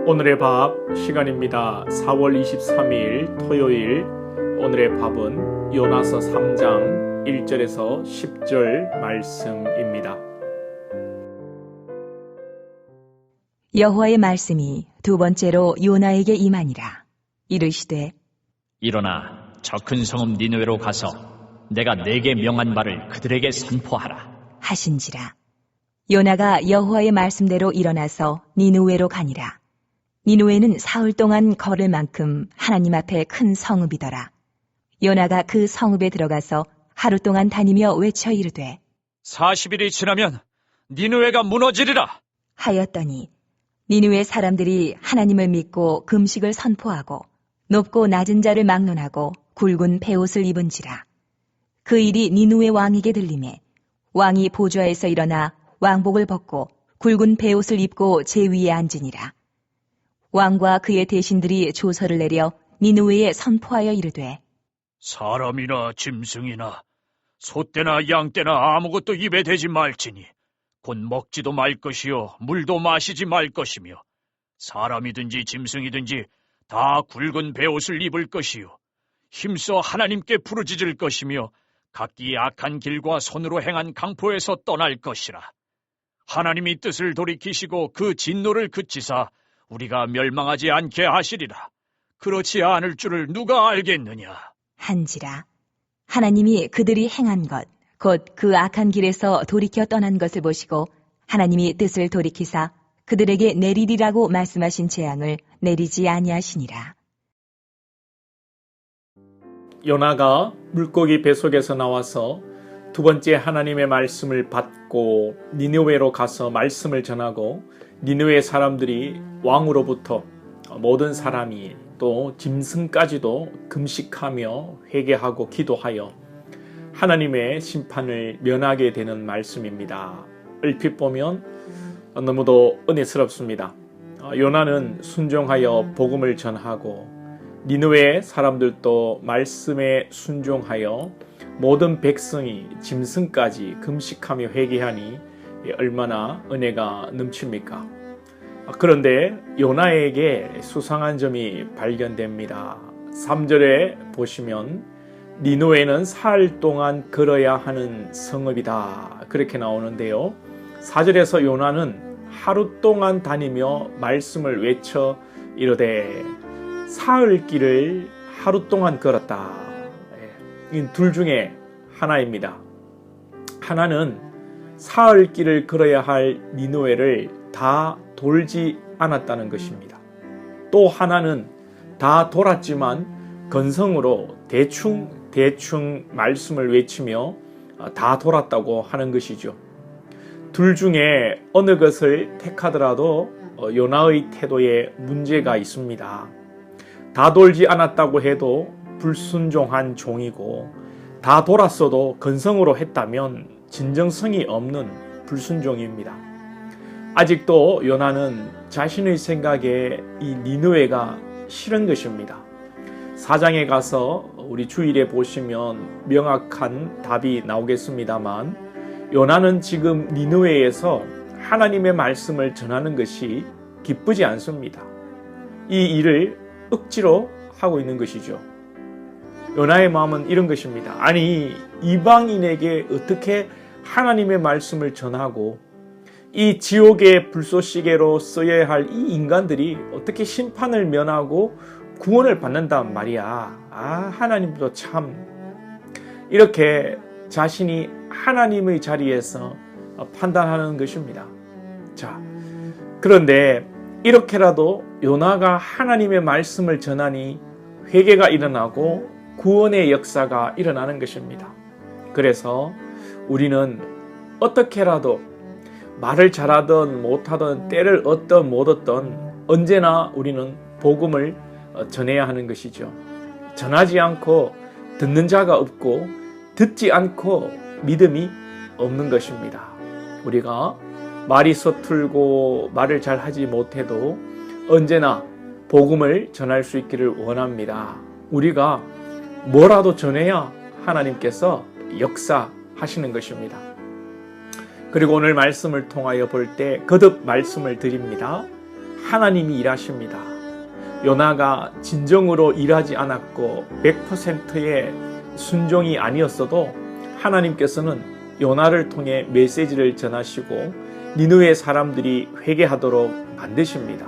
오늘의 밥 시간입니다. 4월 23일 토요일. 오늘의 밥은 요나서 3장 1절에서 10절 말씀입니다. 여호와의 말씀이 두 번째로 요나에게 임하니라. 이르시되 일어나 저 큰 성읍 니느웨로 가서 내가 내게 명한 말을 그들에게 선포하라. 하신지라. 요나가 여호와의 말씀대로 일어나서 니느웨로 가니라. 니느웨는 사흘 동안 걸을 만큼 하나님 앞에 큰 성읍이더라. 요나가 그 성읍에 들어가서 하루 동안 다니며 외쳐 이르되 40일이 지나면 니느웨가 무너지리라. 하였더니 니느웨 사람들이 하나님을 믿고 금식을 선포하고 높고 낮은 자를 막론하고 굵은 베옷을 입은지라. 그 일이 니느웨 왕에게 들리매 왕이 보좌에서 일어나 왕복을 벗고 굵은 베옷을 입고 제 위에 앉으니라. 왕과 그의 대신들이 조서를 내려 니느웨에 선포하여 이르되 사람이나 짐승이나 소떼나 양떼나 아무것도 입에 대지 말지니 곧 먹지도 말 것이요 물도 마시지 말 것이며 사람이든지 짐승이든지 다 굵은 베옷을 입을 것이요 힘써 하나님께 부르짖을 것이며 각기 악한 길과 손으로 행한 강포에서 떠날 것이라. 하나님이 뜻을 돌이키시고 그 진노를 그치사 우리가 멸망하지 않게 하시리라. 그렇지 않을 줄을 누가 알겠느냐. 한지라. 하나님이 그들이 행한 것 곧 그 악한 길에서 돌이켜 떠난 것을 보시고 하나님이 뜻을 돌이키사 그들에게 내리리라고 말씀하신 재앙을 내리지 아니하시니라. 요나가 물고기 뱃속에서 나와서 두 번째 하나님의 말씀을 받고 니느웨로 가서 말씀을 전하고 니느웨 사람들이 왕으로부터 모든 사람이 또 짐승까지도 금식하며 회개하고 기도하여 하나님의 심판을 면하게 되는 말씀입니다. 얼핏 보면 너무도 은혜스럽습니다. 요나는 순종하여 복음을 전하고 니느웨 사람들도 말씀에 순종하여 모든 백성이 짐승까지 금식하며 회개하니 얼마나 은혜가 넘칩니까? 그런데 요나에게 수상한 점이 발견됩니다. 3절에 보시면 니느웨는 사흘 동안 걸어야 하는 성읍이다 그렇게 나오는데요. 4절에서 요나는 하루 동안 다니며 말씀을 외쳐 이르되 사흘 길을 하루 동안 걸었다. 이 둘 중에 하나입니다. 하나는 사흘 길을 걸어야 할 니느웨를 다 돌지 않았다는 것입니다. 또 하나는 다 돌았지만 건성으로 대충 말씀을 외치며 다 돌았다고 하는 것이죠. 둘 중에 어느 것을 택하더라도 요나의 태도에 문제가 있습니다. 다 돌지 않았다고 해도 불순종한 종이고 다 돌았어도 건성으로 했다면 진정성이 없는 불순종입니다. 아직도 요나는 자신의 생각에 이 니느웨가 싫은 것입니다. 4장에 가서 우리 주일에 보시면 명확한 답이 나오겠습니다만 요나는 지금 니느웨에서 하나님의 말씀을 전하는 것이 기쁘지 않습니다. 이 일을 억지로 하고 있는 것이죠. 요나의 마음은 이런 것입니다. 아니 이방인에게 어떻게 하나님의 말씀을 전하고 이 지옥의 불쏘시개로 써야 할 이 인간들이 어떻게 심판을 면하고 구원을 받는단 말이야. 하나님도 참 이렇게 자신이 하나님의 자리에서 판단하는 것입니다. 자, 그런데 이렇게라도 요나가 하나님의 말씀을 전하니 회개가 일어나고 구원의 역사가 일어나는 것입니다. 그래서 우리는 어떻게라도 말을 잘하든 못하든 때를 얻든 못 얻든 언제나 우리는 복음을 전해야 하는 것이죠. 전하지 않고 듣는 자가 없고 듣지 않고 믿음이 없는 것입니다. 우리가 말이 서툴고 말을 잘 하지 못해도 언제나 복음을 전할 수 있기를 원합니다. 우리가 뭐라도 전해야 하나님께서 역사하시는 것입니다. 그리고 오늘 말씀을 통하여 볼 때 거듭 말씀을 드립니다. 하나님이 일하십니다. 요나가 진정으로 일하지 않았고 100%의 순종이 아니었어도 하나님께서는 요나를 통해 메시지를 전하시고 니느웨 사람들이 회개하도록 만드십니다.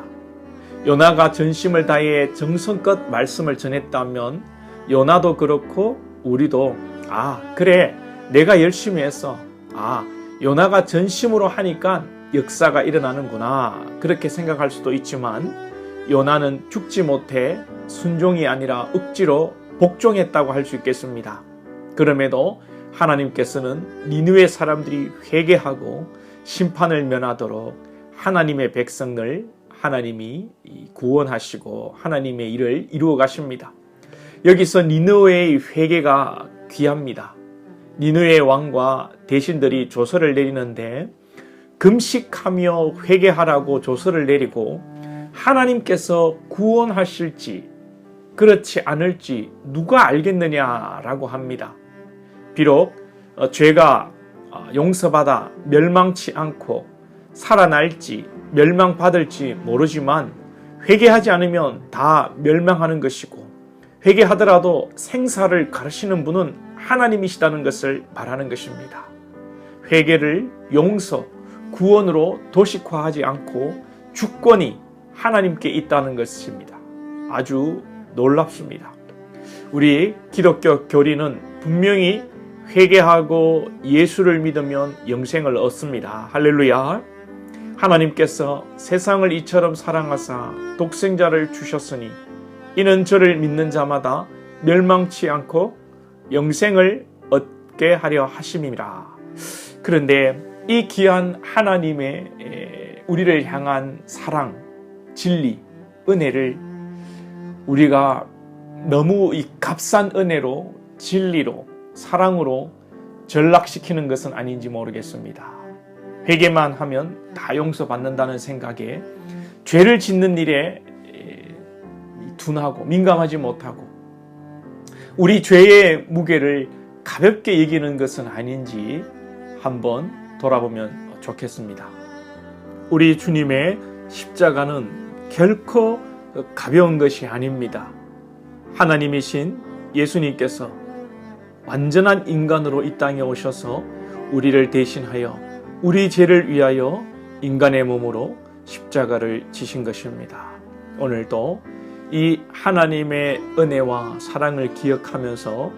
요나가 전심을 다해 정성껏 말씀을 전했다면 요나도 그렇고 우리도 그래 내가 열심히 했어. 요나가 전심으로 하니까 역사가 일어나는구나 그렇게 생각할 수도 있지만 요나는 죽지 못해 순종이 아니라 억지로 복종했다고 할 수 있겠습니다. 그럼에도 하나님께서는 니느웨 사람들이 회개하고 심판을 면하도록 하나님의 백성을 하나님이 구원하시고 하나님의 일을 이루어 가십니다. 여기서 니느웨의 회개가 귀합니다. 니느웨 왕과 대신들이 조서를 내리는데 금식하며 회개하라고 조서를 내리고 하나님께서 구원하실지 그렇지 않을지 누가 알겠느냐라고 합니다. 비록 죄가 용서받아 멸망치 않고 살아날지 멸망받을지 모르지만 회개하지 않으면 다 멸망하는 것이고 회개하더라도 생사를 가르치는 분은 하나님이시다는 것을 말하는 것입니다. 회개를 용서, 구원으로 도식화하지 않고 주권이 하나님께 있다는 것입니다. 아주 놀랍습니다. 우리 기독교 교리는 분명히 회개하고 예수를 믿으면 영생을 얻습니다. 할렐루야. 하나님께서 세상을 이처럼 사랑하사 독생자를 주셨으니 이는 저를 믿는 자마다 멸망치 않고 영생을 얻게 하려 하심이라. 그런데 이 귀한 하나님의 우리를 향한 사랑, 진리, 은혜를 우리가 너무 이 값싼 은혜로 진리로 사랑으로 전락시키는 것은 아닌지 모르겠습니다. 회개만 하면 다 용서받는다는 생각에 죄를 짓는 일에 둔하고 민감하지 못하고 우리 죄의 무게를 가볍게 여기는 것은 아닌지 한번 돌아보면 좋겠습니다. 우리 주님의 십자가는 결코 가벼운 것이 아닙니다. 하나님이신 예수님께서 완전한 인간으로 이 땅에 오셔서 우리를 대신하여 우리 죄를 위하여 인간의 몸으로 십자가를 지신 것입니다. 오늘도 이 하나님의 은혜와 사랑을 기억하면서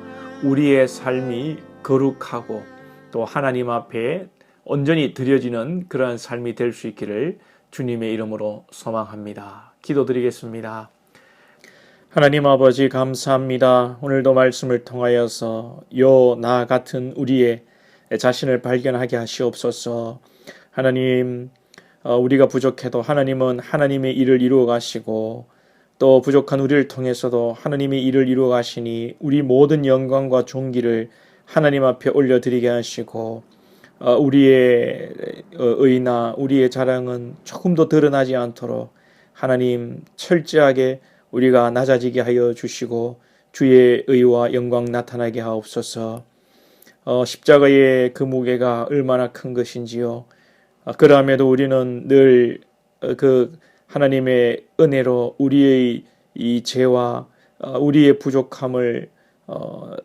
우리의 삶이 거룩하고 또 하나님 앞에 온전히 드려지는 그러한 삶이 될 수 있기를 주님의 이름으로 소망합니다. 기도드리겠습니다. 하나님 아버지 감사합니다. 오늘도 말씀을 통하여서 나 같은 우리의 자신을 발견하게 하시옵소서. 하나님, 우리가 부족해도 하나님은 하나님의 일을 이루어 가시고 또 부족한 우리를 통해서도 하나님의 일을 이루어 가시니 우리 모든 영광과 존귀를 하나님 앞에 올려드리게 하시고 우리의 의나 우리의 자랑은 조금도 드러나지 않도록 하나님 철저하게 우리가 낮아지게 하여 주시고 주의 의와 영광 나타나게 하옵소서. 십자가의 그 무게가 얼마나 큰 것인지요. 그럼에도 우리는 늘 그 하나님의 은혜로 우리의 이 죄와 우리의 부족함을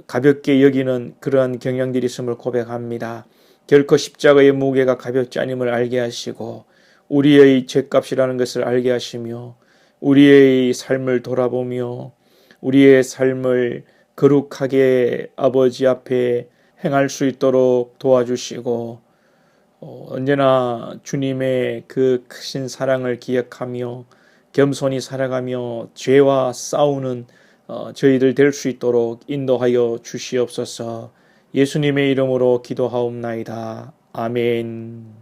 가볍게 여기는 그러한 경향들이 있음을 고백합니다. 결코 십자가의 무게가 가볍지 않음을 알게 하시고 우리의 죄값이라는 것을 알게 하시며 우리의 삶을 돌아보며 우리의 삶을 거룩하게 아버지 앞에 행할 수 있도록 도와주시고 언제나 주님의 그 크신 사랑을 기억하며 겸손히 살아가며 죄와 싸우는 저희들 될 수 있도록 인도하여 주시옵소서. 예수님의 이름으로 기도하옵나이다. 아멘.